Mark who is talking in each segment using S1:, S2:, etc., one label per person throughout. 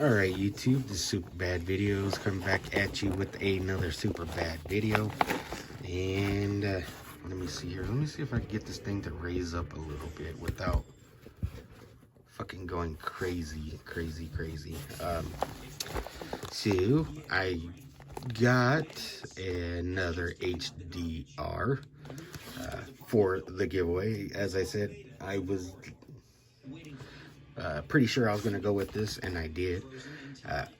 S1: Alright YouTube, this Super Bad Videos coming back at you with another super bad video. And let me see here. Let me see if I can get this thing to raise up a little bit without fucking going crazy. So I got another HDR for the giveaway. As I said, I was pretty sure I was gonna go with this, and I did.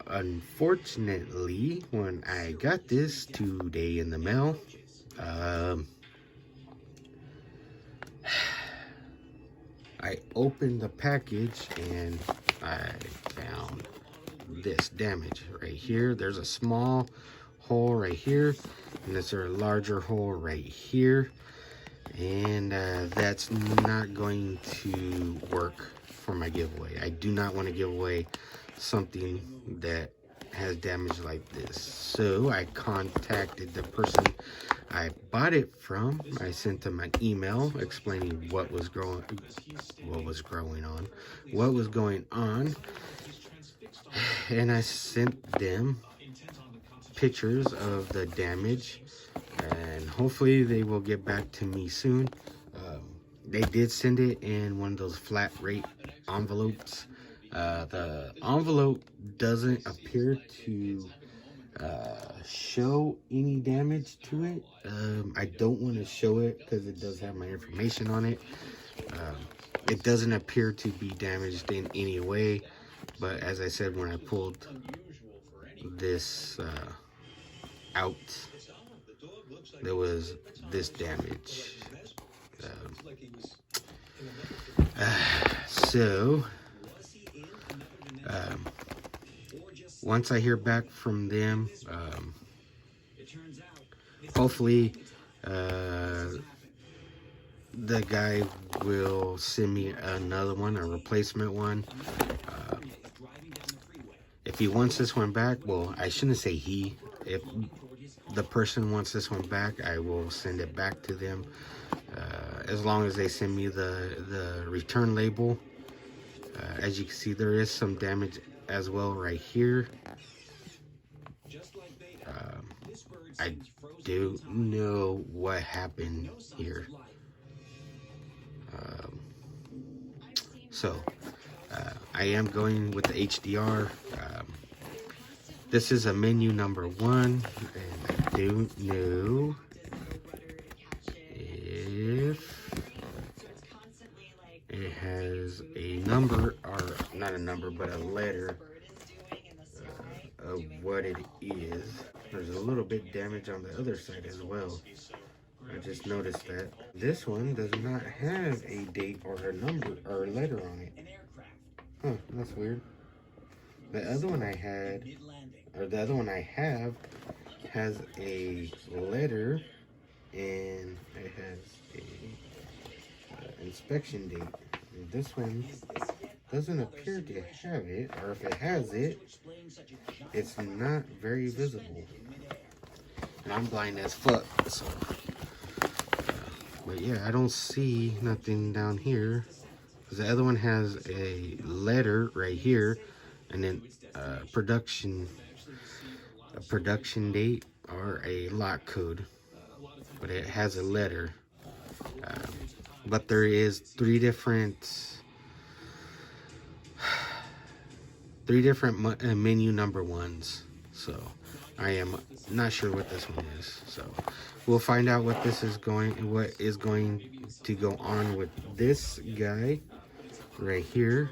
S1: Unfortunately, when I got this today in the mail, I opened the package and I found this damage right here. There's a small hole right here, and there's a larger hole right here, and that's not going to work for my giveaway. I do not want to give away something that has damage like this. So I contacted the person I bought it from. I sent them an email explaining what was going on, and I sent them pictures of the damage, and hopefully they will get back to me soon. They did send it in one of those flat rate envelopes. The envelope doesn't appear to show any damage to it. I don't want to show it because it does have my information on it. It doesn't appear to be damaged in any way, but as I said, when I pulled this out, there was this damage. So once I hear back from them, hopefully the guy will send me another one, a replacement one. If he wants this one back, well, I shouldn't say he. If the person wants this one back, I will send it back to them. As long as they send me the return label. As you can see, there is some damage as well right here. I don't know what happened here. So I am going with the HDR. This is a menu number 1, and I don't know if it has a number, or not a number, but a letter of what it is. There's a little bit damage on the other side as well. I just noticed that. This one does not have a date or a number or a letter on it. Huh, that's weird. The other one I had, or the other one I have, has a letter, and it has a inspection date. And this one doesn't appear to have it, or if it has it, it's not very visible. And I'm blind as fuck, so. But yeah, I don't see nothing down here. The other one has a letter right here, and then a production date or a lot code. But it has a letter. But there is three different menu number 1s. So I am not sure what this one is. So we'll find out what is going to go on with this guy right here.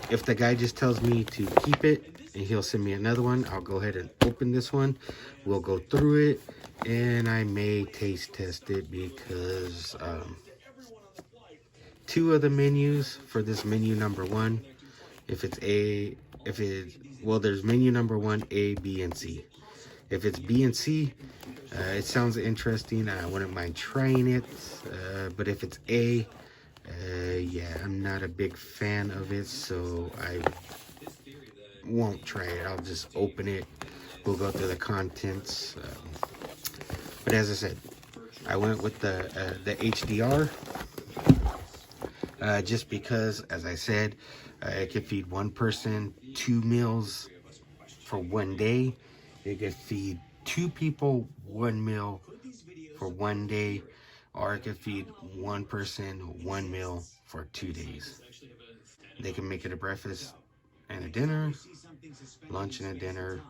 S1: If the guy just tells me to keep it and he'll send me another one, I'll go ahead and open this one. We'll go through it, and I may taste test it, because 2 of the menus for this menu number 1, well, there's menu number 1, A, B, and C. If it's B and C, it sounds interesting. I wouldn't mind trying it. But if it's A, yeah, I'm not a big fan of it, so I won't try it. I'll just open it. We'll go through the contents. But as I said, I went with the HDR, just because, as I said, It could feed one person 2 meals for 1 day. It could feed 2 people 1 meal for 1 day, or it could feed 1 person 1 meal for 2 days. They can make it a breakfast and a dinner, lunch and a dinner,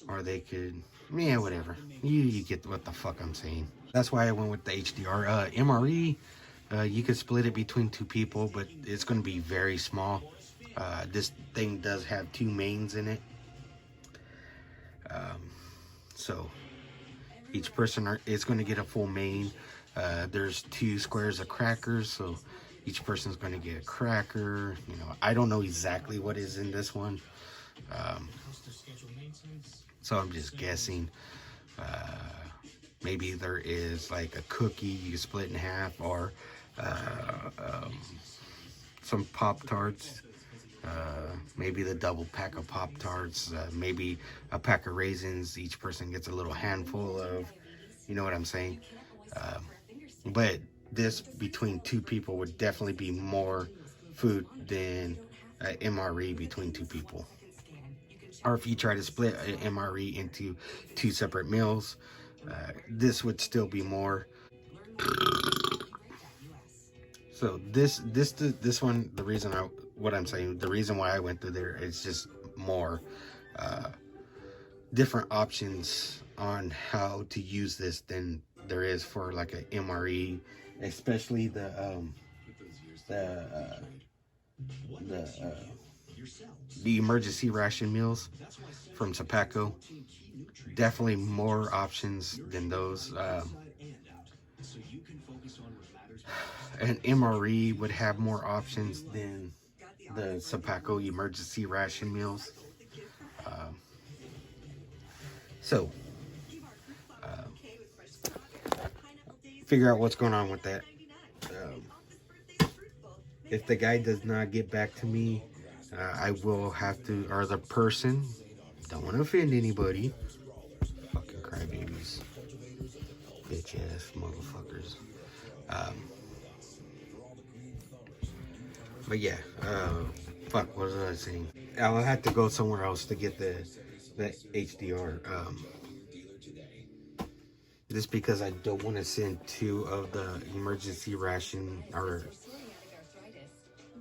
S1: or they could, yeah, whatever. You get what the fuck I'm saying. That's why I went with the HDR. MRE, you could split it between 2 people, but it's going to be very small. This thing does have 2 mains in it. So each person is going to get a full main. There's 2 squares of crackers, so each person's going to get a cracker. You know, I don't know exactly what is in this one, so I'm just guessing. Maybe there is like a cookie you can split in half, or some Pop-Tarts. Maybe the double pack of Pop-Tarts, maybe a pack of raisins. Each person gets a little handful of, you know what I'm saying? But this, between 2 people, would definitely be more food than an MRE between 2 people. Or if you try to split an MRE into 2 separate meals, this would still be more. So this one, the reason the reason why I went through there is just more different options on how to use this than there is for like a MRE, especially the emergency ration meals from Sapaco. Definitely more options than those. An MRE would have more options than the Sapaco emergency ration meals. So figure out what's going on with that. If the guy does not get back to me, I will have to, or the person, don't want to offend anybody, fucking crybabies, bitch ass motherfuckers. But yeah, fuck, what was I saying? I'll have to go somewhere else to get the HDR. Just because I don't want to send 2 of the emergency ration, or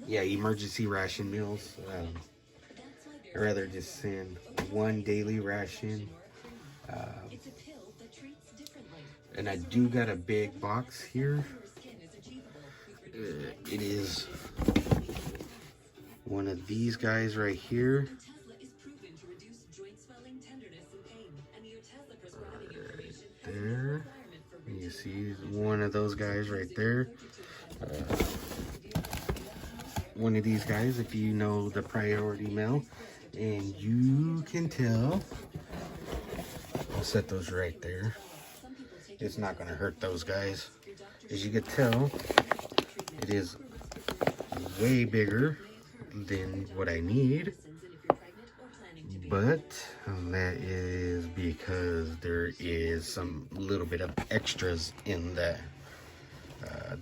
S1: yeah, emergency ration meals. I'd rather just send 1 daily ration. And I do got a big box here. It is one of these guys right here. Right there. You see one of those guys right there. One of these guys, if you know the priority mail, and you can tell, I'll set those right there. It's not going to hurt those guys. As you can tell, it is way bigger than what I need, but that is because there is some little bit of extras in that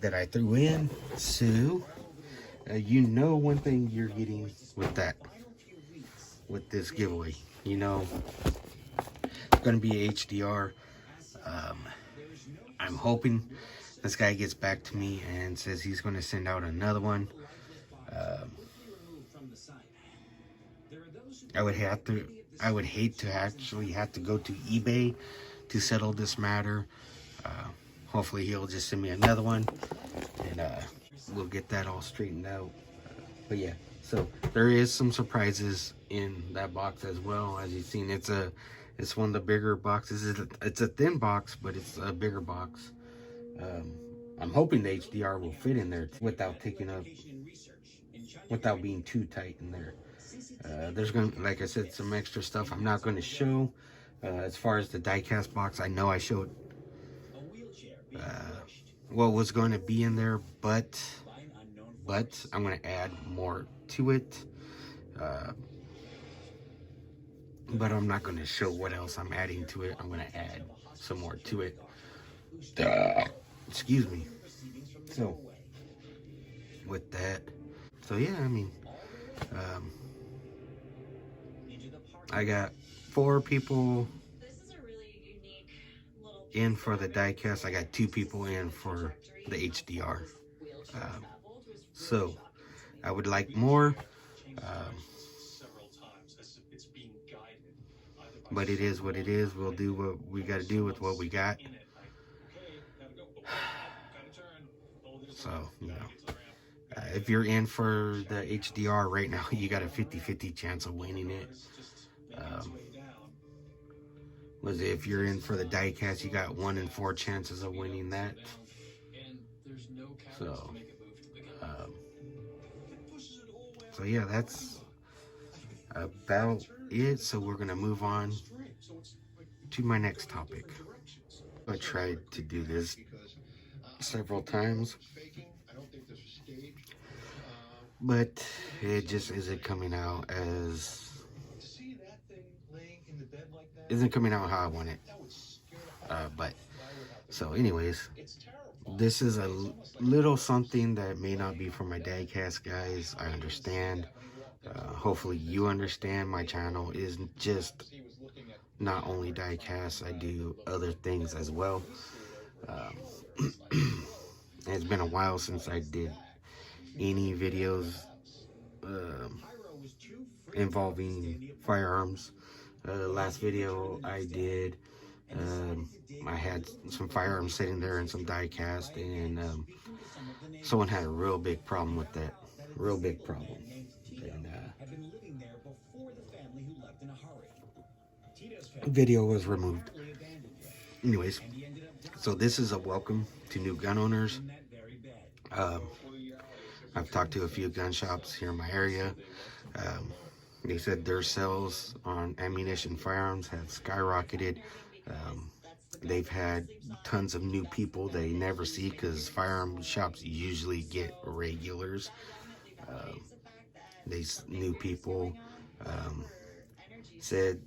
S1: that I threw in. So you know, one thing you're getting with this giveaway, you know, it's gonna be HDR. I'm hoping this guy gets back to me and says he's going to send out another one. I would hate to actually have to go to eBay to settle this matter. Hopefully he'll just send me another one, and we'll get that all straightened out. But yeah, so there is some surprises in that box as well. As you've seen, it's one of the bigger boxes. It's a thin box, but it's a bigger box. I'm hoping the HDR will fit in there without being too tight in there. There's like I said, some extra stuff I'm not going to show. As far as the die-cast box, I know I showed what was going to be in there, but I'm going to add more to it. But I'm not going to show what else I'm adding to it. I'm going to add some more to it. Excuse me. So, with that, So yeah, I mean, um, I got 4 people in for the diecast. I got 2 people in for the HDR. Um, so I would like more, um, but it is what it is. We'll do what we got to do with what we got. So, you know, if you're in for the HDR right now, you got a 50-50 chance of winning it. Was if you're in for the diecast, you got 1 in 4 chances of winning that. So, um, so yeah, that's about it. So we're gonna move on to my next topic. I tried to do this several times, but it just isn't coming out how I want it. But so, anyways, this is a little something that may not be for my dadcast guys. I understand. Hopefully, you understand. My channel is just not only diecast. I do other things as well. It's been a while since I did any videos um, involving firearms. Last video I did, I had some firearms sitting there and some die cast, and someone had a real big problem with that. Real big problem. And video was removed. Anyways, so this is a welcome to new gun owners. Um, I've talked to a few gun shops here in my area. Um, they said their sales on ammunition firearms have skyrocketed. Um, they've had tons of new people they never see because firearm shops usually get regulars. These new people said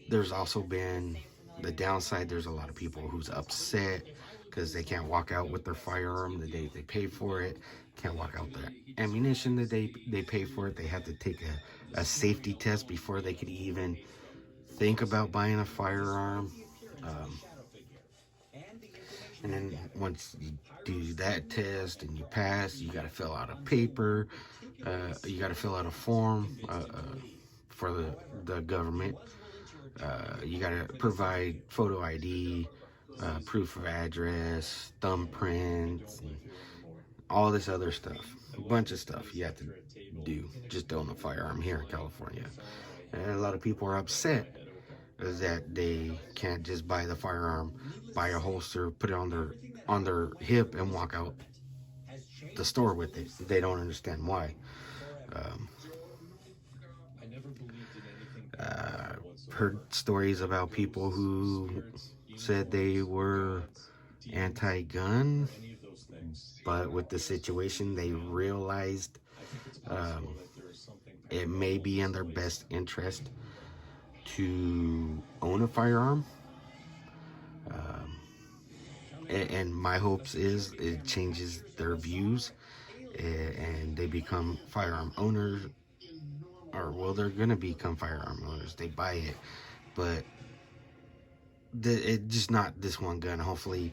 S1: there's also been the downside. There's a lot of people who's upset because they can't walk out with their firearm the day they pay for it, can't walk out the ammunition the day they pay for it. They have to take a safety test before they could even think about buying a firearm. And then once you do that test and you pass, you got to fill out a paper. You got to fill out a form for the government. You got to provide photo ID, proof of address, thumbprints, and all this other stuff. A bunch of stuff you have to do just to own a firearm here in California. And a lot of people are upset that they can't just buy the firearm, buy a holster, put it on their hip, and walk out the store with it. They don't understand why. Heard stories about people who said they were anti-gun, but with the situation, they realized it may be in their best interest to own a firearm. And my hopes is it changes their views and they become firearm owners, or well, they're gonna become firearm owners. They buy it, but it just not this one gun. Hopefully,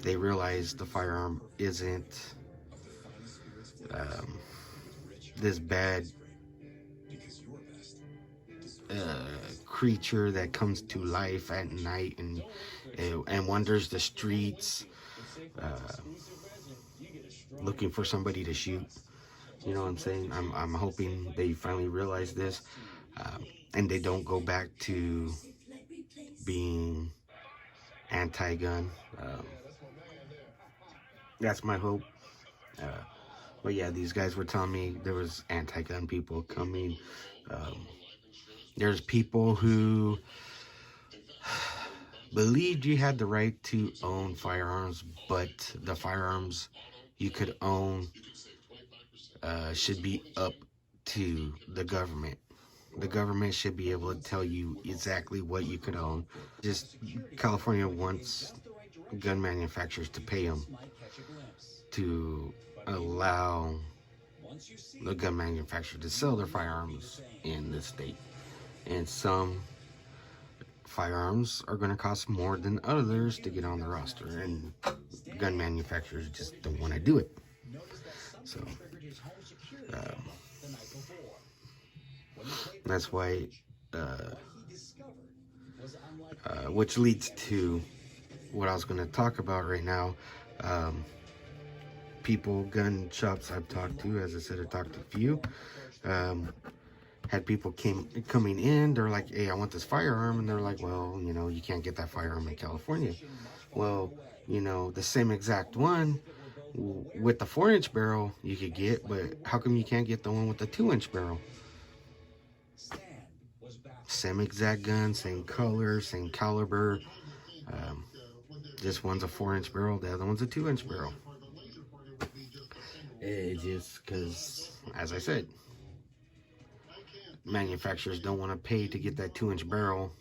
S1: they realize the firearm isn't this bad creature that comes to life at night and wanders the streets looking for somebody to shoot. You know what I'm saying? I'm hoping they finally realize this and they don't go back to being anti-gun. That's my hope. But yeah, these guys were telling me there was anti-gun people coming. There's people who believed you had the right to own firearms, but the firearms you could own should be up to the government. The government should be able to tell you exactly what you could own. Just California wants gun manufacturers to pay them to allow the gun manufacturer to sell their firearms in this state. And some firearms are going to cost more than others to get on the roster, and gun manufacturers just don't want to do it. So that's why, which leads to what I was going to talk about right now. People, gun shops I've talked to, as I said, I talked to a few. Had people coming in, they're like, hey, I want this firearm, and they're like, well, you know, you can't get that firearm in California. Well, you know, the same exact one with the 4-inch barrel you could get, but how come you can't get the one with the 2-inch barrel? Same exact gun, same color, same caliber. This one's a 4-inch barrel, the other one's a 2-inch barrel. It's just because, as I said, manufacturers don't want to pay to get that 2-inch barrel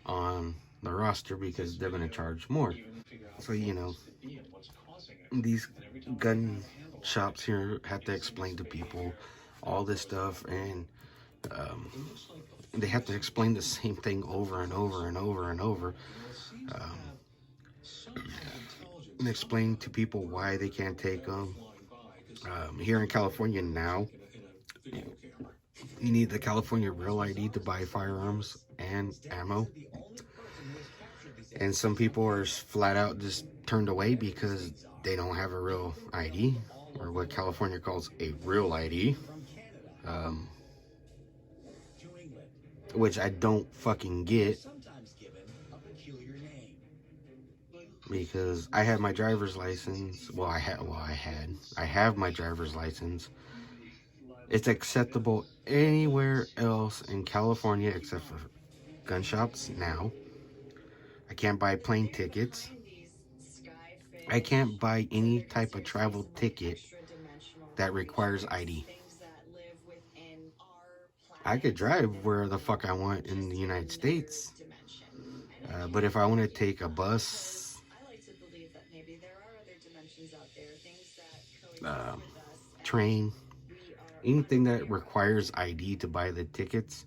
S1: on the roster because they're going to charge more. So, you know, these gun shops here have to explain to people all this stuff, and they have to explain the same thing over and over and over and over. And explain to people why they can't take them. Here in California now, you need the California Real ID to buy firearms and ammo. And some people are flat out just turned away because they don't have a real ID, or what California calls a real ID. Which I don't fucking get. Because I have my driver's license. I have my driver's license. It's acceptable anywhere else in California except for gun shops now. I can't buy plane tickets. I can't buy any type of travel ticket that requires ID. I could drive where the fuck I want in the United States. But if I want to take a bus, train, anything that requires ID to buy the tickets,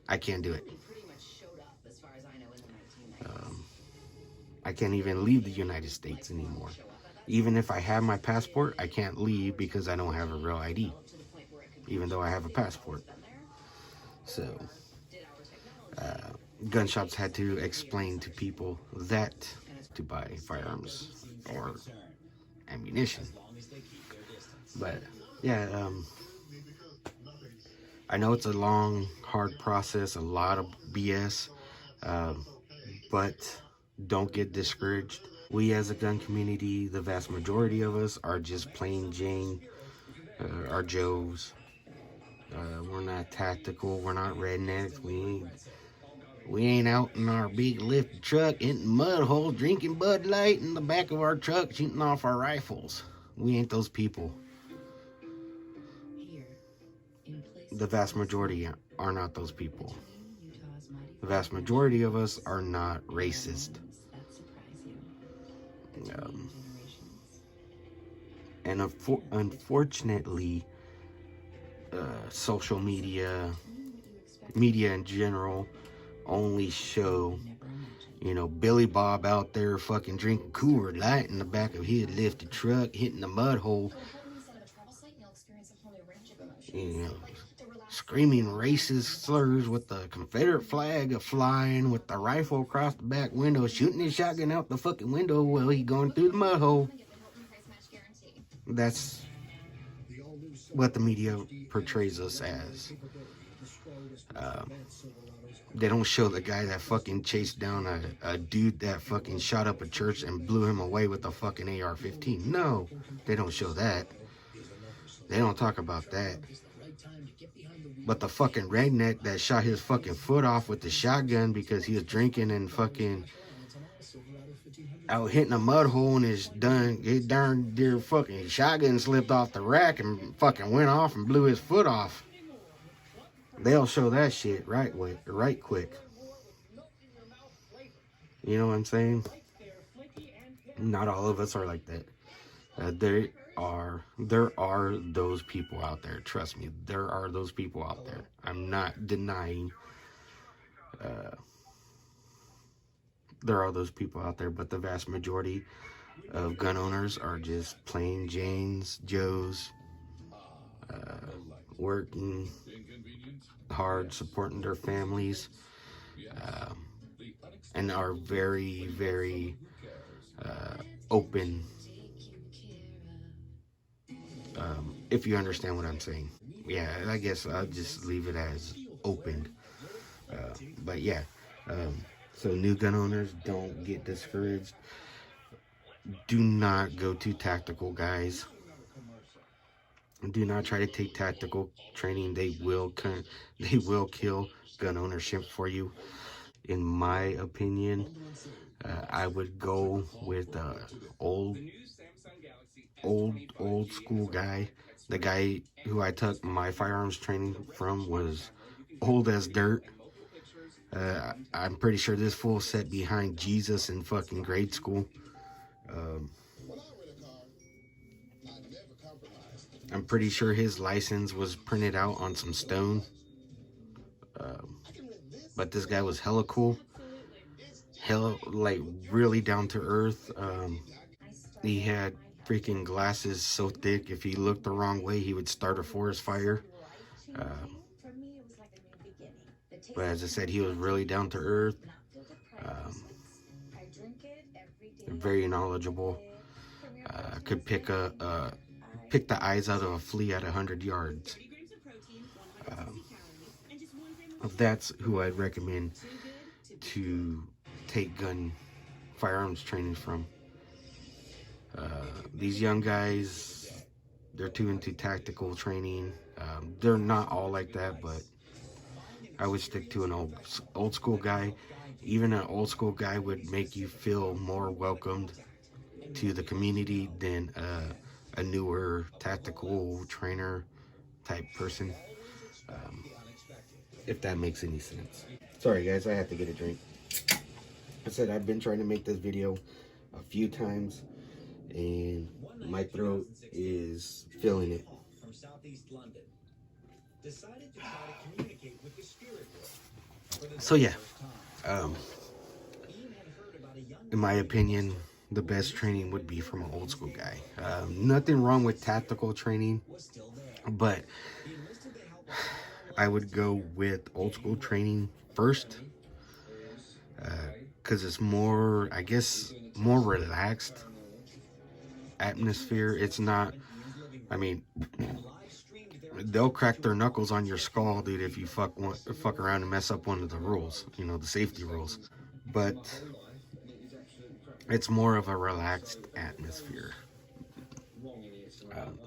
S1: I can't do it. I can't even leave the United States anymore. Even if I have my passport, I can't leave because I don't have a real ID, even though I have a passport. So, gun shops had to explain to people that to buy firearms or ammunition. But yeah, I know it's a long, hard process, a lot of BS, but don't get discouraged. We as a gun community, the vast majority of us are just plain Jane, are Joes. We're not tactical, we're not rednecks, we ain't out in our big lift truck in the mud hole drinking Bud Light in the back of our truck shooting off our rifles. We ain't those people. The vast majority are not those people. The vast majority of us are not racist. And unfortunately, social media in general, only show, you know, Billy Bob out there fucking drinking Coors Light in the back of his lifted truck, hitting the mud hole, you know, screaming racist slurs with the Confederate flag flying, with the rifle across the back window, shooting his shotgun out the fucking window while he going through the mud hole. That's what the media portrays us as. They don't show the guy that fucking chased down a dude that fucking shot up a church and blew him away with a fucking AR-15. No, they don't show that. They don't talk about that. But the fucking redneck that shot his fucking foot off with the shotgun because he was drinking and fucking out hitting a mud hole and his darn dear fucking shotgun slipped off the rack and fucking went off and blew his foot off. They'll show that shit right quick. You know what I'm saying? Not all of us are like that. There are those people out there. Trust me, there are those people out there. I'm not denying there are those people out there, but the vast majority of gun owners are just plain Janes, Joes, working hard, supporting their families, um, and are very, very open. If you understand what I'm saying, yeah, I guess I'll just leave it as open. But yeah, um, so new gun owners, don't get discouraged. Do not go to tactical, guys. Do not try to take tactical training. They will kill gun ownership for you. In my opinion, I would go with old, old school guy. The guy who I took my firearms training from was old as dirt. I'm pretty sure this fool sat behind Jesus in fucking grade school. Um, I'm pretty sure his license was printed out on some stone. Um, but this guy was hella cool, hella like really down to earth. He had freaking glasses so thick if he looked the wrong way, he would start a forest fire. Um, but as I said, he was really down to earth, um, very knowledgeable. Could pick the eyes out of a flea at 100 yards. Um, that's who I'd recommend to take gun firearms training from. These young guys, they're too into tactical training. They're not all like that, but I would stick to an old school guy. Even an old school guy would make you feel more welcomed to the community than a newer tactical trainer type person. Um, if that makes any sense. Sorry guys, I had to get a drink. I said I've been trying to make this video a few times and my throat is feeling it. So yeah, um, in my opinion, the best training would be from an old school guy. Nothing wrong with tactical training, but I would go with old school training first, because it's more, I guess, more relaxed atmosphere. It's not, I mean, they'll crack their knuckles on your skull, dude, if you fuck around and mess up one of the rules, the safety rules. But it's more of a relaxed atmosphere. Um,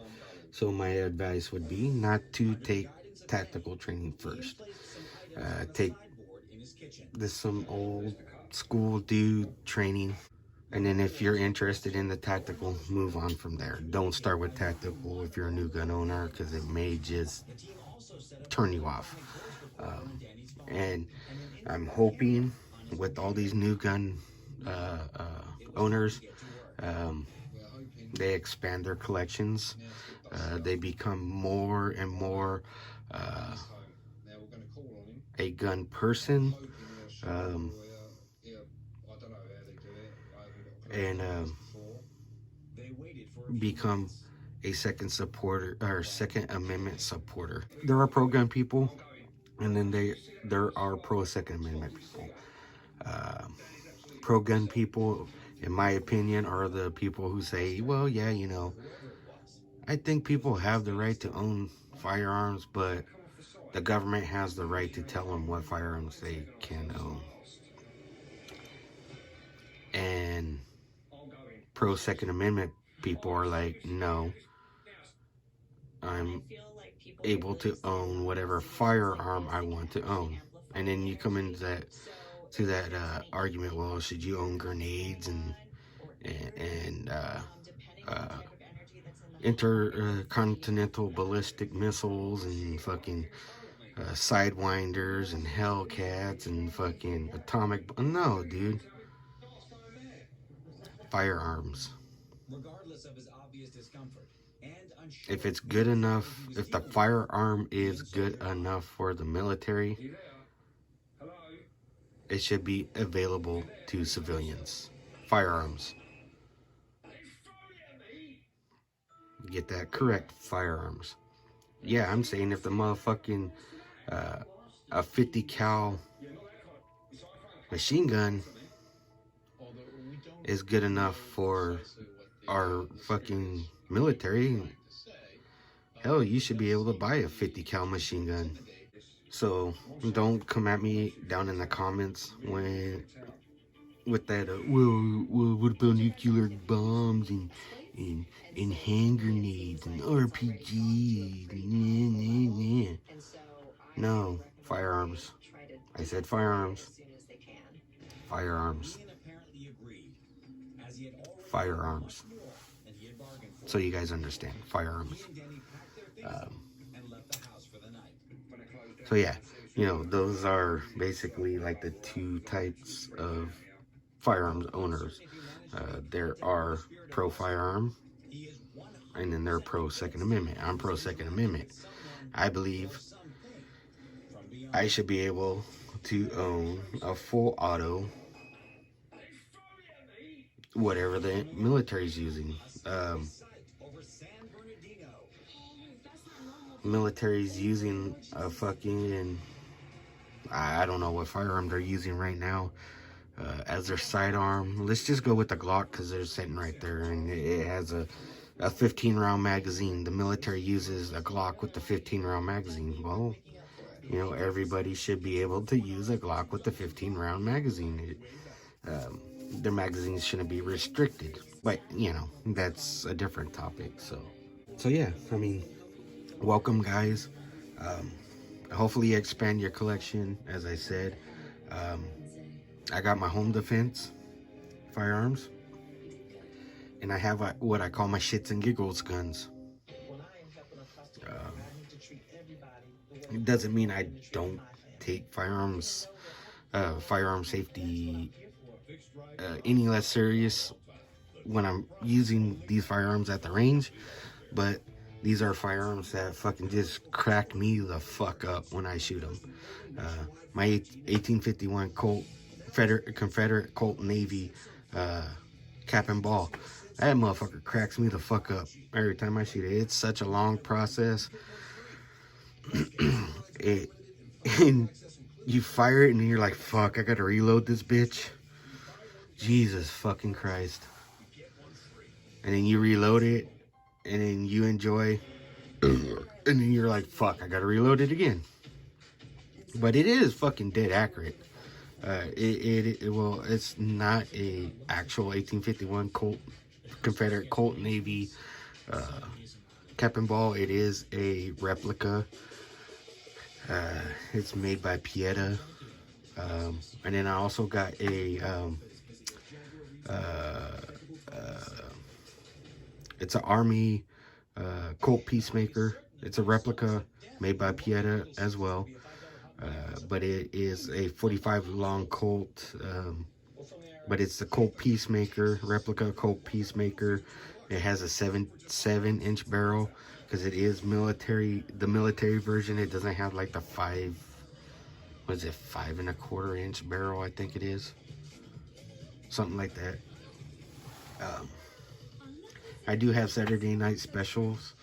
S1: so my advice would be not to take tactical training first. Take this some old school dude training, and then if you're interested in the tactical, move on from there. Don't start with tactical if you're a new gun owner, because it may just turn you off. And I'm hoping with all these new gun owners, um, they expand their collections. They become more and more a gun person, um, and become a second supporter or Second Amendment supporter. There are pro-gun people, and then there are pro-Second Amendment people. Pro-gun people, in my opinion, are the people who say, well, yeah, I think people have the right to own firearms, but the government has the right to tell them what firearms they can own. And pro-Second Amendment people are like, no, I'm able to own whatever firearm I want to own. And then you come into that argument. Well, should you own grenades and intercontinental ballistic missiles and fucking sidewinders and Hellcats and fucking atomic? No, dude. Firearms. If it's good enough, if the firearm is good enough for the military, it should be available to civilians. Firearms. Get that correct, firearms. Yeah, I'm saying if the motherfucking a 50 cal machine gun is good enough for our fucking military, hell, you should be able to buy a 50 cal machine gun. So don't come at me down in the comments when with that well what about nuclear bombs and, and hand grenades and RPGs. No, firearms. I said firearms. Firearms. Firearms. So you guys understand, firearms. So yeah, you know, those are basically like the two types of firearms owners. There are pro firearm, and then they're pro Second Amendment. I'm pro Second Amendment. I believe I should be able to own a full auto, whatever the military's using. Military's using a fucking, I don't know what firearm they're using right now as their sidearm. Let's just go with the Glock because they're sitting right there, and it has a 15 round magazine. The military uses a Glock with the 15 round magazine. Well, you know, everybody should be able to use a Glock with the 15 round magazine. Their magazines shouldn't be restricted, but you know, that's a different topic. So yeah, I mean, welcome guys. Hopefully expand your collection. As I said, I got my home defense firearms, and I have what I call my shits and giggles guns. It doesn't mean I don't take firearm safety any less serious when I'm using these firearms at the range, but these are firearms that fucking just crack me the fuck up when I shoot them. My 1851 Colt, Confederate Colt Navy cap and ball, that motherfucker cracks me the fuck up every time I shoot it. It's such a long process. And you fire it and you're like, fuck, I gotta reload this bitch. Jesus fucking Christ. And then you reload it, and then you enjoy, and then you're like, fuck, I gotta reload it again. But it is fucking dead accurate. Well, it's not a actual 1851 Colt, Confederate Colt Navy cap and ball. It is a replica. It's made by Pieta. And then I also got a it's an Army Colt Peacemaker. It's a replica made by Pieta as well. But it is a 45 long Colt. But it's the Colt Peacemaker, replica Colt Peacemaker. It has a 7-inch barrel because it is military. The military version, it doesn't have like the 5 5.25-inch barrel, I think it is. Something like that. I do have Saturday night specials.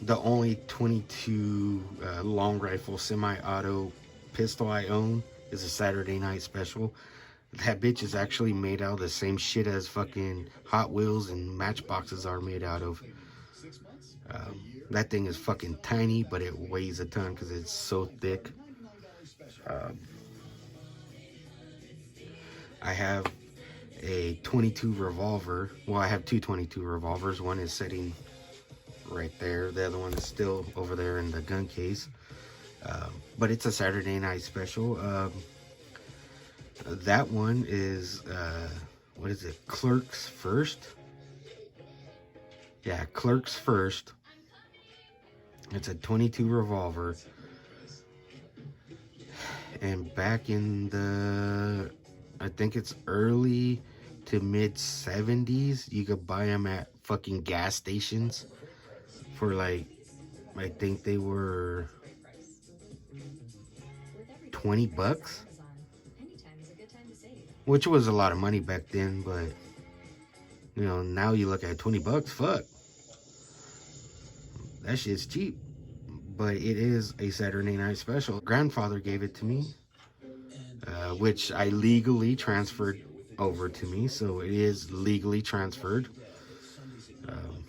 S1: The only 22 long rifle semi-auto pistol I own is a Saturday night special. That bitch is actually made out of the same shit as fucking Hot Wheels and Matchboxes are made out of. That thing is fucking tiny, but it weighs a ton because it's so thick. I have a 22 revolver. Well, I have two 22 revolvers. One is sitting right there. The other one is still over there in the gun case. But it's a Saturday night special. That one is, what is it? Clerks First? Yeah, Clerks First. It's a 22 revolver. And back in the, I think it's early to mid 70s. You could buy them at fucking gas stations for like, I think they were 20 bucks, which was a lot of money back then. But you know, now you look at 20 bucks, fuck, that shit's cheap. But it is a Saturday night special. Grandfather gave it to me, which I legally transferred over to me, so it is legally transferred. Um,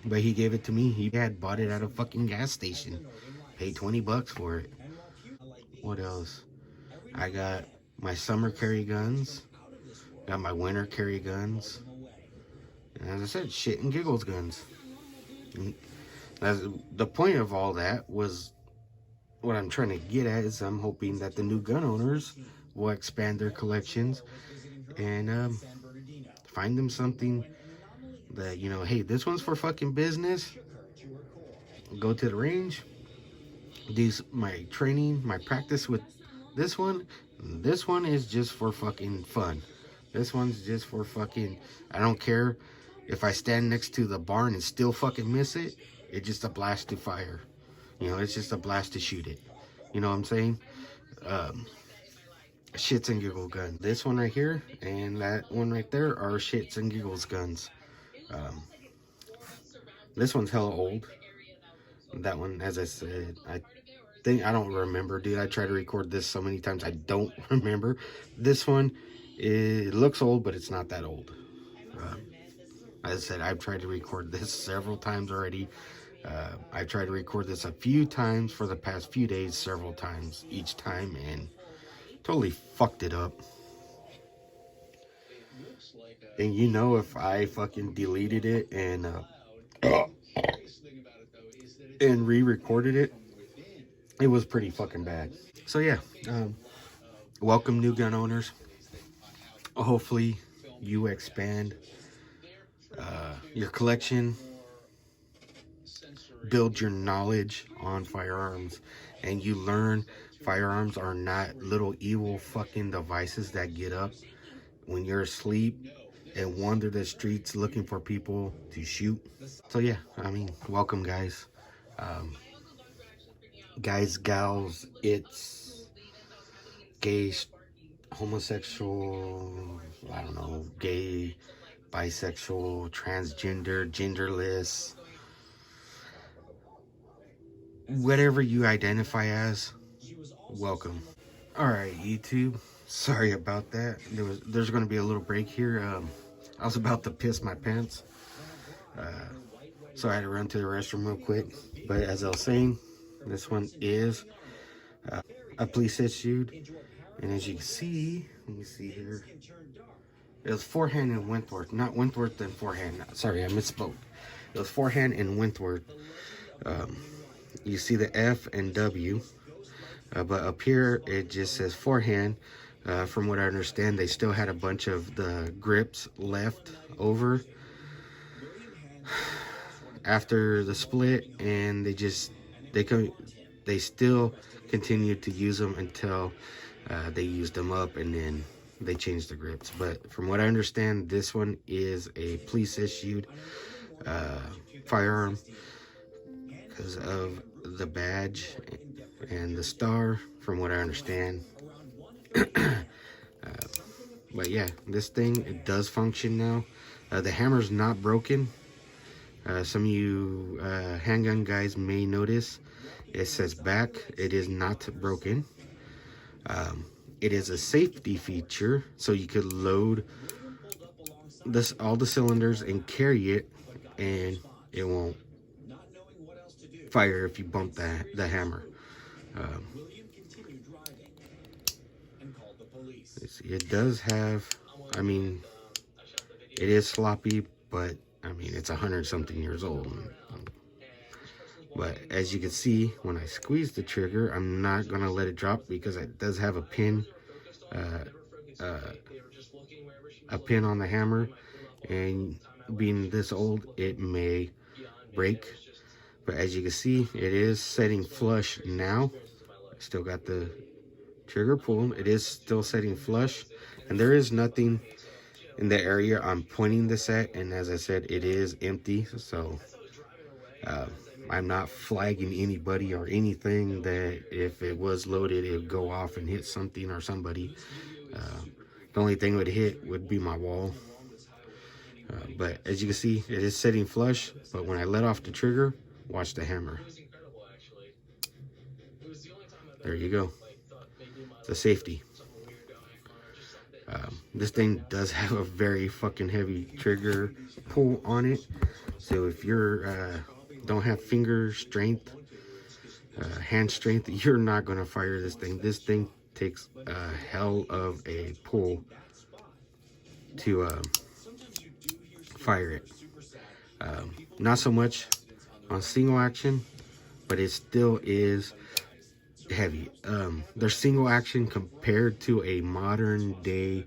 S1: but he gave it to me. He had bought it at a fucking gas station, paid 20 bucks for it. What else? I got my summer carry guns, got my winter carry guns, and as I said, shit and giggles guns. And as the point of all that was, what I'm trying to get at is I'm hoping that the new gun owners will expand their collections and find them something that, you know, hey, this one's for fucking business. Go to the range, do my training, my practice with this one. This one is just for fucking fun. This one's just for fucking, I don't care if I stand next to the barn and still fucking miss it. It's just a blast to fire. You know, it's just a blast to shoot it. You know what I'm saying? Shits and giggle gun. This one right here and that one right there are shits and giggles guns. This one's hella old. That one, as I said, I don't remember, dude. I tried to record this so many times, I don't remember. This one, it looks old, but it's not that old. As I said, I've tried to record this several times already. I tried to record this a few times for the past few days, several times each time, and totally fucked it up. And you know, if I fucking deleted it and re-recorded it, it was pretty fucking bad. So yeah, welcome new gun owners. Hopefully you expand your collection, build your knowledge on firearms, and you learn firearms are not little evil fucking devices that get up when you're asleep and wander the streets looking for people to shoot. So yeah, I mean, welcome guys. Guys, gals, it's gay, homosexual, I don't know, gay, bisexual, transgender, genderless, whatever you identify as, welcome. All right, YouTube, sorry about that. There's going to be a little break here. I was about to piss my pants, so I had to run to the restroom real quick. But as I was saying, this one is a police issued, and as you can see, let me see here. It was forehand in Wentworth, not Wentworth and forehand. Sorry, I misspoke. It was forehand in Wentworth. You see the F and W, but up here it just says forehand. From what I understand, they still had a bunch of the grips left over after the split, and they still continued to use them until they used them up, and then they changed the grips. But from what I understand, this one is a police issued firearm because of the badge and the star, from what I understand. But yeah, this thing, it does function now. The hammer's not broken. Some of you handgun guys may notice it says back. It is not broken. It is a safety feature, so you could load all the cylinders and carry it, and it won't fire if you bump the hammer. It does have, I mean, it is sloppy, but I mean, it's 100-something years old. But as you can see, when I squeeze the trigger, I'm not gonna let it drop because it does have a pin on the hammer, and being this old, it may break. But as you can see, it is setting flush now. Still got the trigger pull. It is still setting flush. And there is nothing in the area I'm pointing this at, and as I said, it is empty, so uh, I'm not flagging anybody or anything that if it was loaded, it would go off and hit something or somebody. The only thing it would hit would be my wall. But as you can see, it is setting flush, but when I let off the trigger, watch the hammer. There you go. The safety. This thing does have a very fucking heavy trigger pull on it, so if you're don't have finger strength, hand strength, you're not gonna fire this thing. This thing takes a hell of a pull to fire it. Not so much on single action, but it still is heavy. Their single action compared to a modern day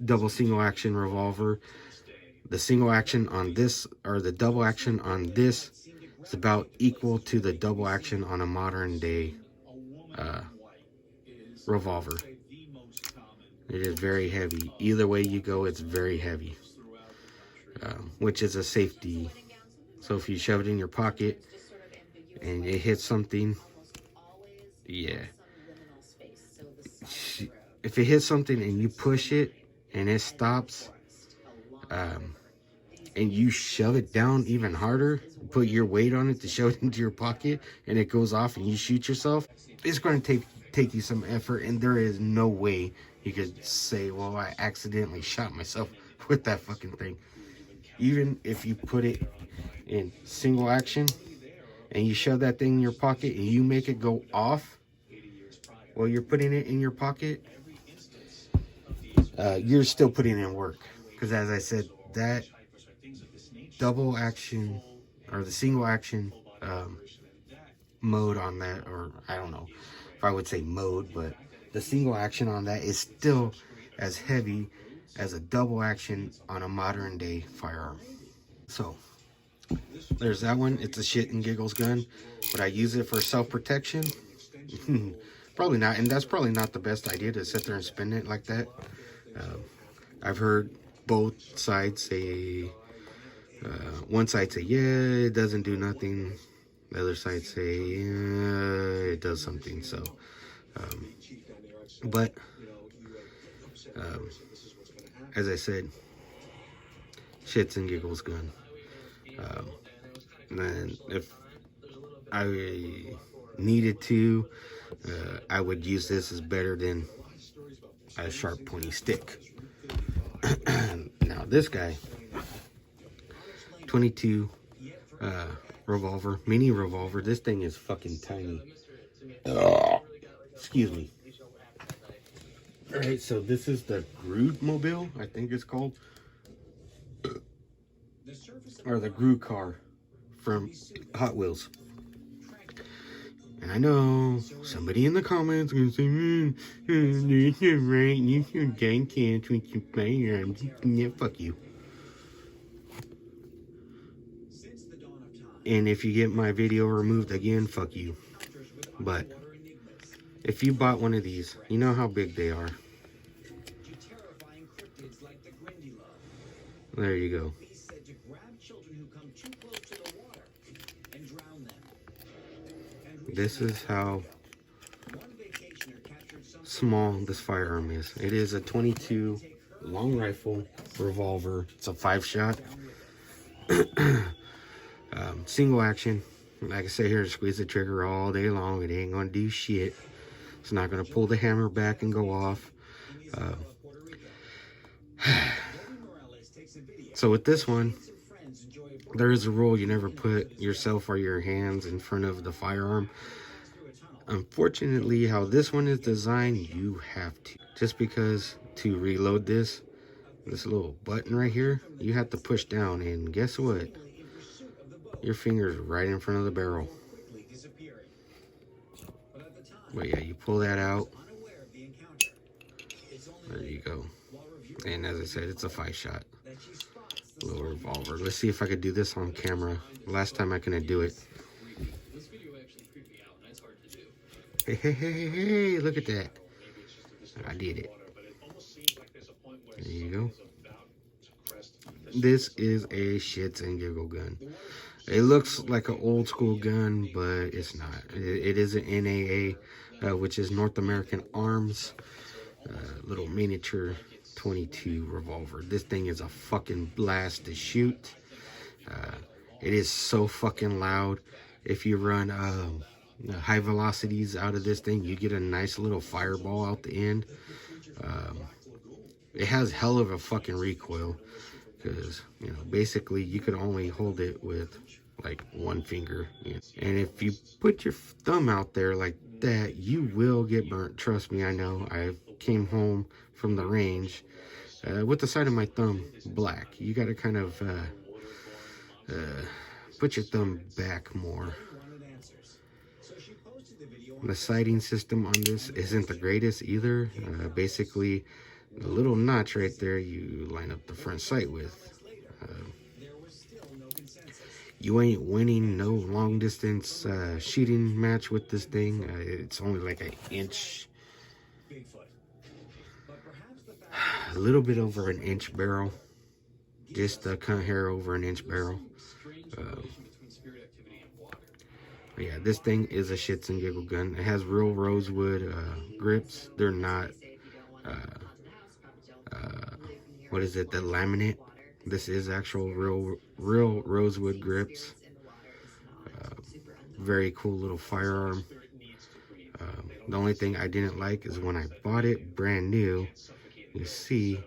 S1: double single action revolver. The single action on this, or the double action on this, is about equal to the double action on a modern day revolver. It is very heavy. Either way you go, it's very heavy, which is a safety. So if you shove it in your pocket and it hits something, yeah. If it hits something and you push it and it stops, and you shove it down even harder, put your weight on it to shove it into your pocket, and it goes off and you shoot yourself, it's going to take you some effort, and there is no way you could say, well, I accidentally shot myself with that fucking thing. Even if you put it in single action and you shove that thing in your pocket and you make it go off while you're putting it in your pocket, you're still putting in work. Because as I said, that double action or the single action mode on that, or I don't know if I would say mode, but the single action on that is still as heavy as a double action on a modern day firearm. So there's that one. It's a shit and giggles gun, but I use it for self-protection. Probably not, and that's probably not the best idea to sit there and spin it like that. I've heard both sides say, one side say, yeah, it doesn't do nothing. The other side say, yeah, it does something. So, but as I said, shits and giggles gun. And if I needed to, I would use this as better than a sharp pointy stick. Now this guy, 22 revolver, mini revolver. This thing is fucking tiny. Excuse me. Alright, so this is the Groot Mobile, I think it's called. Or the Groot car from Hot Wheels. And I know somebody in the comments is going to say, right, you should gang kids with your firearms. Yeah, fuck you. And if you get my video removed again, fuck you. But if you bought one of these, you know how big they are. There you go. This is how small this firearm is. It is a 22 long rifle revolver. It's a 5-shot. Single action. Like I say here, squeeze the trigger all day long. It ain't gonna do shit. It's not gonna pull the hammer back and go off. So with this one, there is a rule: you never put yourself or your hands in front of the firearm. Unfortunately, how this one is designed, you have to. Just because to reload this little button right here, you have to push down, and guess what? Your finger's right in front of the barrel. But yeah, you pull that out. There you go. And as I said, it's a 5-shot little revolver. Let's see if I could do this on camera. Last time I couldn't do it. Hey, look at that. I did it. There you go. This is a shits and giggle gun. It looks like an old school gun, but it's not. It is an NAA, which is North American Arms, little miniature 22 revolver. This thing is a fucking blast to shoot. It is so fucking loud. If you run high velocities out of this thing, you get a nice little fireball out the end. It has hell of a fucking recoil, because, you know, basically you could only hold it with like one finger. And if you put your thumb out there like that, you will get burnt. Trust me, I know. I came home from the range with the side of my thumb black. You got to kind of put your thumb back more. The sighting system on this isn't the greatest either. Basically, a little notch right there you line up the front sight with. You ain't winning no long distance shooting match with this thing. It's only like an inch, a little bit over an inch barrel, just a cunt hair over an inch barrel. Yeah, this thing is a shits and giggle gun. It has real rosewood grips. They're not what is it, the laminate. This is actual real rosewood grips. Very cool little firearm. The only thing I didn't like is when I bought it brand new, you see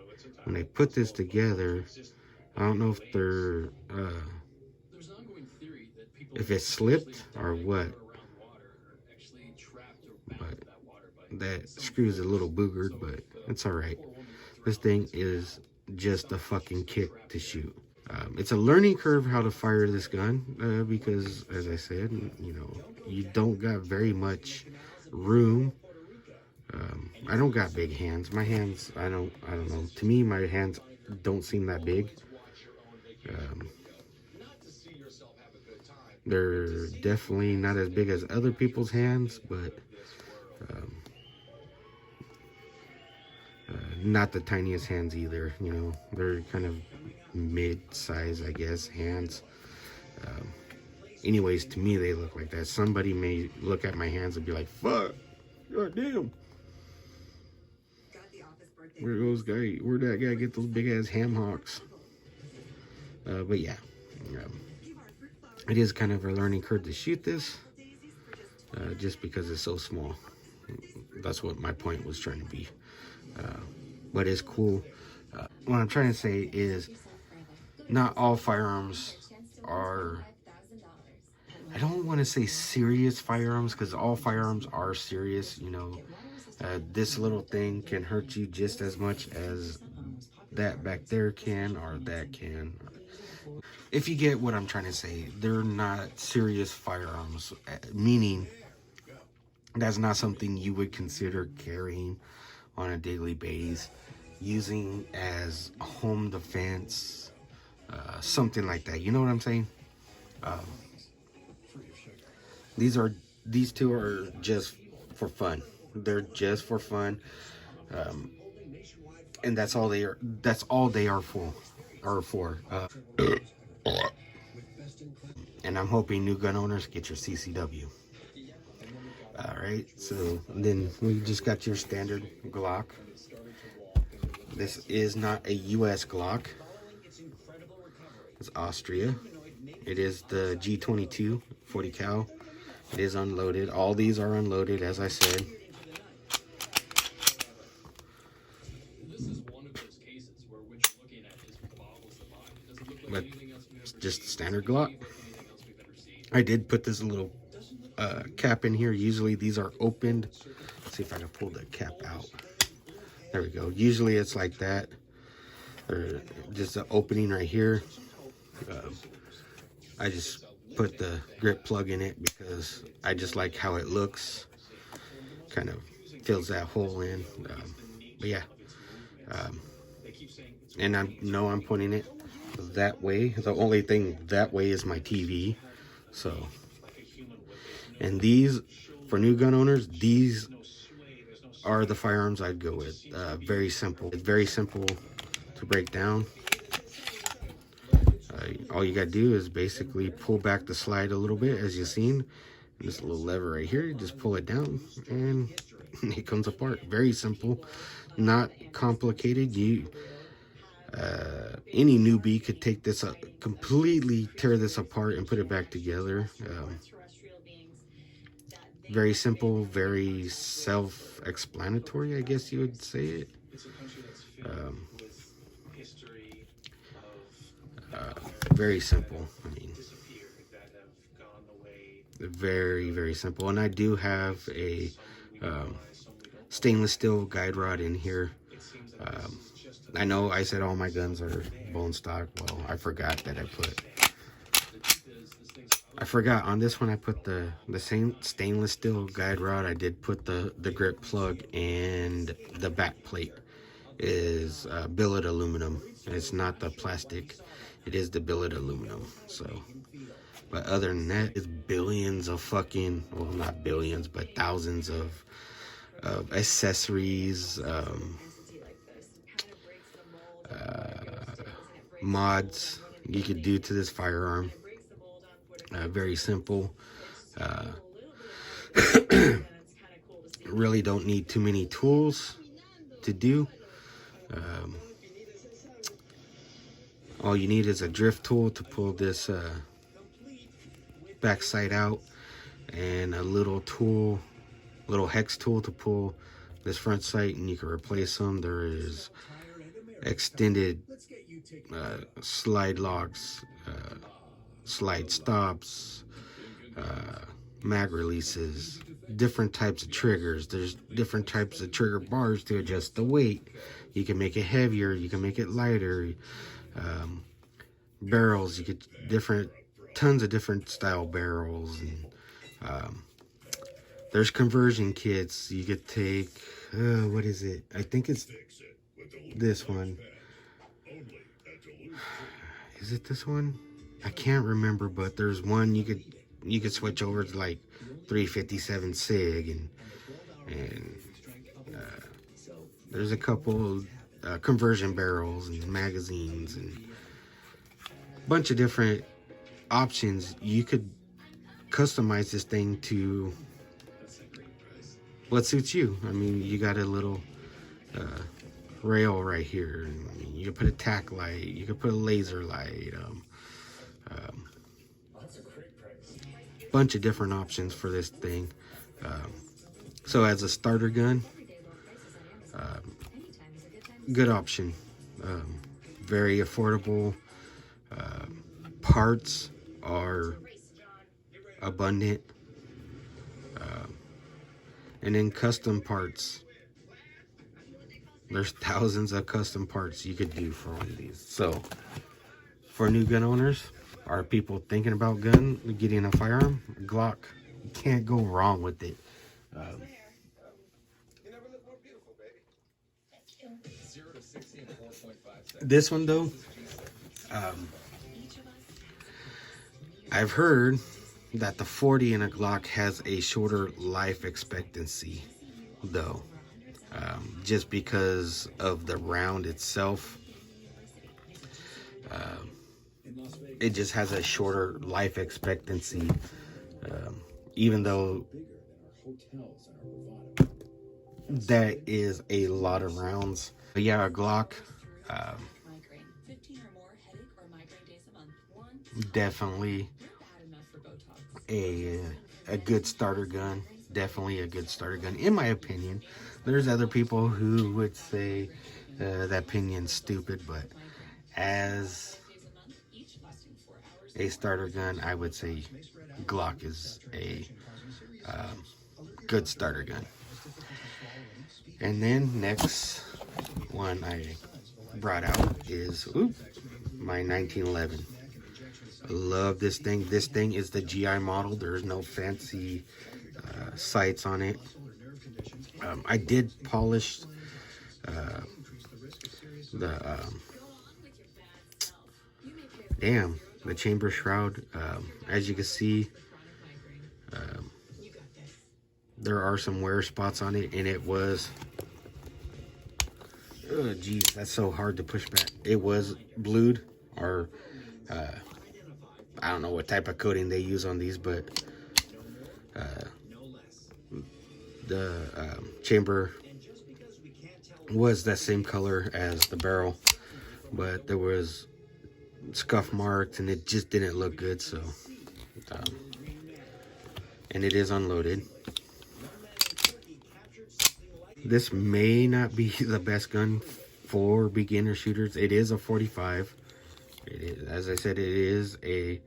S1: when they put this together, I don't know if they're if it slipped or what, but that screw's a little boogered, but it's all right. This thing is just a fucking kick to shoot. It's a learning curve how to fire this gun, because, as I said, you know, you don't got very much room. I don't got big hands. My hands, I don't know. To me, my hands don't seem that big. They're definitely not as big as other people's hands, but not the tiniest hands either. You know, they're kind of mid-size, I guess, hands. Anyways, to me, they look like that. Somebody may look at my hands and be like, fuck, god damn. Where'd that guy get those big ass ham hocks? But yeah, it is kind of a learning curve to shoot this, just because it's so small. That's what my point was trying to be. But it's cool. What I'm trying to say is, not all firearms are, I don't want to say serious firearms, because all firearms are serious. You know, this little thing can hurt you just as much as that back there can, or that can. If you get what I'm trying to say, they're not serious firearms, meaning that's not something you would consider carrying on a daily basis, using as home defense, something like that. You know what I'm saying? These two are just for fun. They're just for fun, and that's all they are. That's all they are for. And I'm hoping new gun owners get your CCW. All right, so then we just got your standard Glock. This is not a US Glock. It's Austria. It is the G22 40 cal. It is unloaded. All these are unloaded, as I said. But it's just a standard Glock. I did put this little cap in here. Usually these are opened. Let's see if I can pull the cap out. There we go. Usually it's like that, or just an opening right here. I just put the grip plug in it because I just like how it looks. Kind of fills that hole in. But yeah, and I know I'm pointing it that way. The only thing that way is my TV. So, and these For new gun owners, these are the firearms I'd go with. Very simple. It's very simple to break down. All you gotta do is basically pull back the slide a little bit, as you've seen. This little lever right here, you just pull it down and it comes apart. Very simple, not complicated. Any newbie could take this up, completely tear this apart and put it back together. Very simple, very self-explanatory, I guess you would say it. Um, very simple. I mean, very, very simple. And I do have a stainless steel guide rod in here. I know I said all my guns are bone stock. Well, I forgot that I forgot on this one I put the same stainless steel guide rod. I did put the grip plug, and the back plate is billet aluminum. It's not the plastic, it is the billet aluminum. So, but other than that, it's billions of fucking, well, not billions, but thousands of accessories, mods you could do to this firearm. Very simple. Really don't need too many tools to do. All you need is a drift tool to pull this backside out, and a little hex tool to pull this front sight, and you can replace them. There is extended slide locks, slide stops, mag releases, different types of triggers. There's different types of trigger bars to adjust the weight. You can make it heavier, you can make it lighter. Barrels, you get tons of different style barrels, and there's conversion kits. You could take, what is it? I think it's this one. Is it this one? I can't remember, but there's one you could switch over to like 357 SIG, and there's a couple conversion barrels and magazines and a bunch of different options. You could customize this thing to what suits you. I mean, you got a little rail right here. I mean, you could put a tack light, you could put a laser light, bunch of different options for this thing. So as a starter gun, good option. Very affordable. Parts are abundant. And then custom parts. There's thousands of custom parts you could do for one of these. So, for new gun owners, or people thinking about getting a firearm, Glock, you can't go wrong with it. This one though, I've heard that the 40 in a Glock has a shorter life expectancy though, just because of the round itself. It just has a shorter life expectancy, even though that is a lot of rounds. But yeah, a Glock, definitely a good starter gun. Definitely a good starter gun, in my opinion. There's other people who would say that opinion's stupid, but as a starter gun, I would say Glock is a good starter gun. And then next one I brought out is my 1911. I love this thing. This thing is the GI model. There's no fancy sights on it. I did polish the chamber shroud. As you can see, there are some wear spots on it, and it was, oh geez, that's so hard to push back. It was blued, or I don't know what type of coating they use on these, but the chamber was that same color as the barrel, but there was scuff marks and it just didn't look good. So and it is unloaded. This may not be the best gun for beginner shooters. It is a 45. It is, as I said, it is a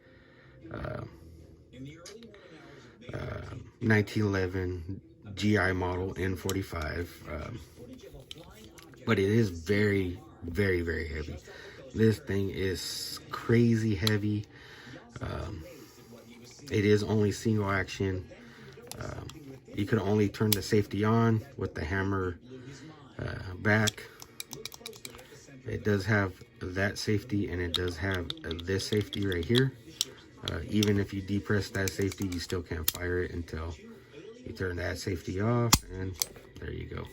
S1: 1911 GI model N45, but it is very, very, very heavy. This thing is crazy heavy. It is only single action. You can only turn the safety on with the hammer back. It does have that safety, and it does have this safety right here. Even if you depress that safety, you still can't fire it until you turn that safety off, and there you go.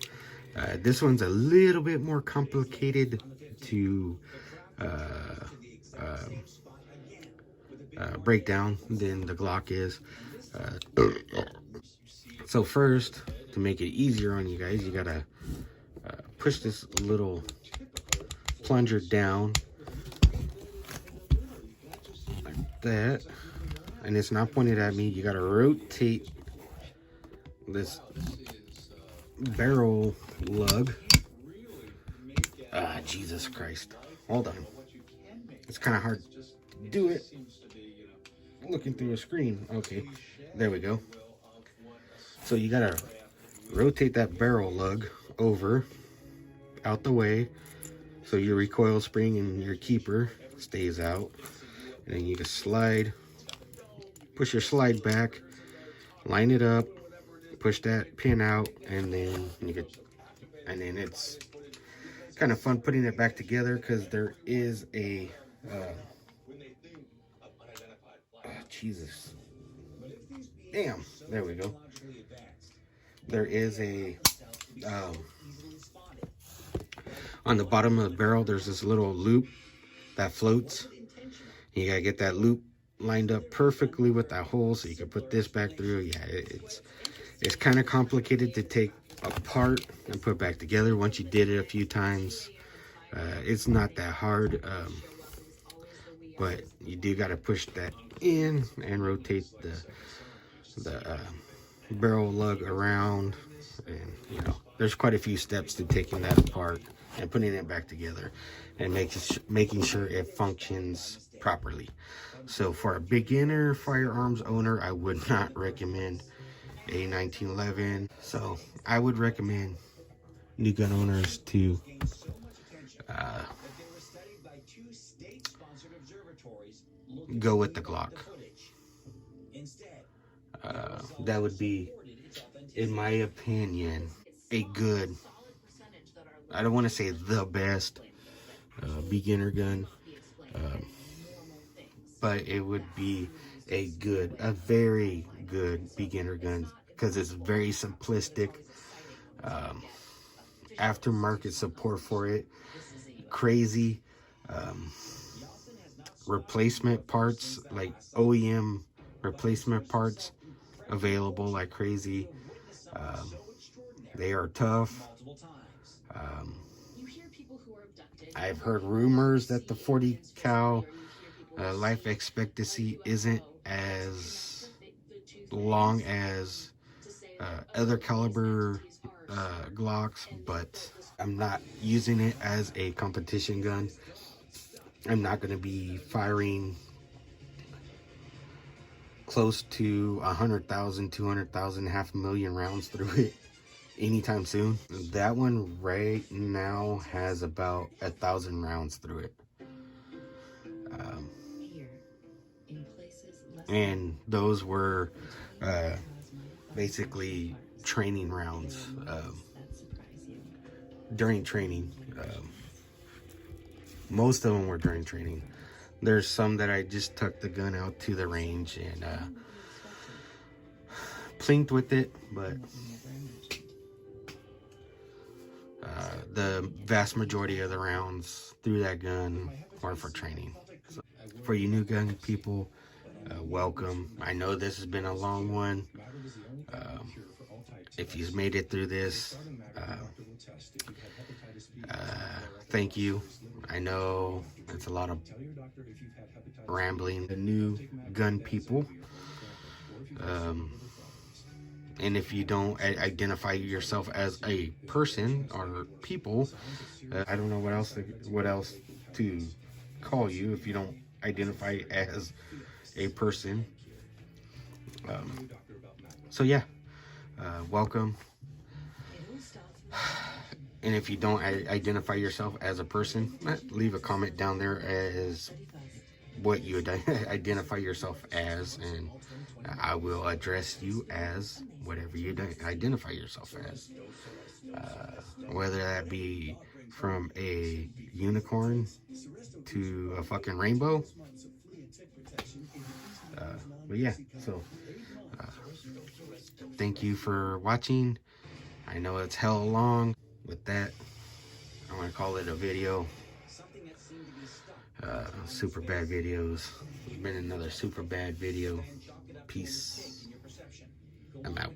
S1: This one's a little bit more complicated to break down than the Glock is. So first, to make it easier on you guys, you gotta push this little plunger down like that, and it's not pointed at me. You gotta rotate this barrel lug. Jesus Christ, hold on, it's kind of hard to do it looking through a screen. Okay, there we go. So you gotta rotate that barrel lug over, out the way, so your recoil spring and your keeper stays out. And then you just slide, push your slide back, line it up, push that pin out, and then you get, and then it's kind of fun putting it back together, because there is a Jesus, damn, there we go. There is a on the bottom of the barrel, there's this little loop that floats. You gotta get that loop lined up perfectly with that hole so you can put this back through. Yeah, it's kind of complicated to take apart and put back together. Once you did it a few times, it's not that hard, but you do got to push that in and rotate the barrel lug around, and you know, there's quite a few steps to taking that apart and putting it back together and making sure it functions properly. So for a beginner firearms owner, I would not recommend a 1911. So I would recommend new gun owners to go with the Glock. That would be, in my opinion, a good, I don't want to say the best beginner gun, but it would be a very good beginner gun, because it's very simplistic. Aftermarket support for it, crazy. Replacement parts, like OEM replacement parts, available like crazy. They are tough. I've heard rumors that the 40 cal life expectancy isn't as long as other caliber Glocks, but I'm not using it as a competition gun. I'm not going to be firing close to 100,000, 200,000, 500,000 rounds through it anytime soon. That one right now has about 1,000 rounds through it. And those were basically training rounds during training. Most of them were during training. There's some that I just took the gun out to the range and plinked with it, but the vast majority of the rounds through that gun are for training. So for you new gun people, welcome. I know this has been a long one. If you've made it through this, thank you. I know it's a lot of rambling. The new gun people, and if you don't identify yourself as a person or people, I don't know what else to call you if you don't identify as a person. So yeah, welcome. And if you don't identify yourself as a person, leave a comment down there as what you identify yourself as, and I will address you as whatever you identify yourself as. Whether that be from a unicorn to a fucking rainbow. But yeah, so thank you for watching. I know it's hell long. With that, I'm gonna call it a video. Super bad videos. It's been another super bad video. Peace. I'm out.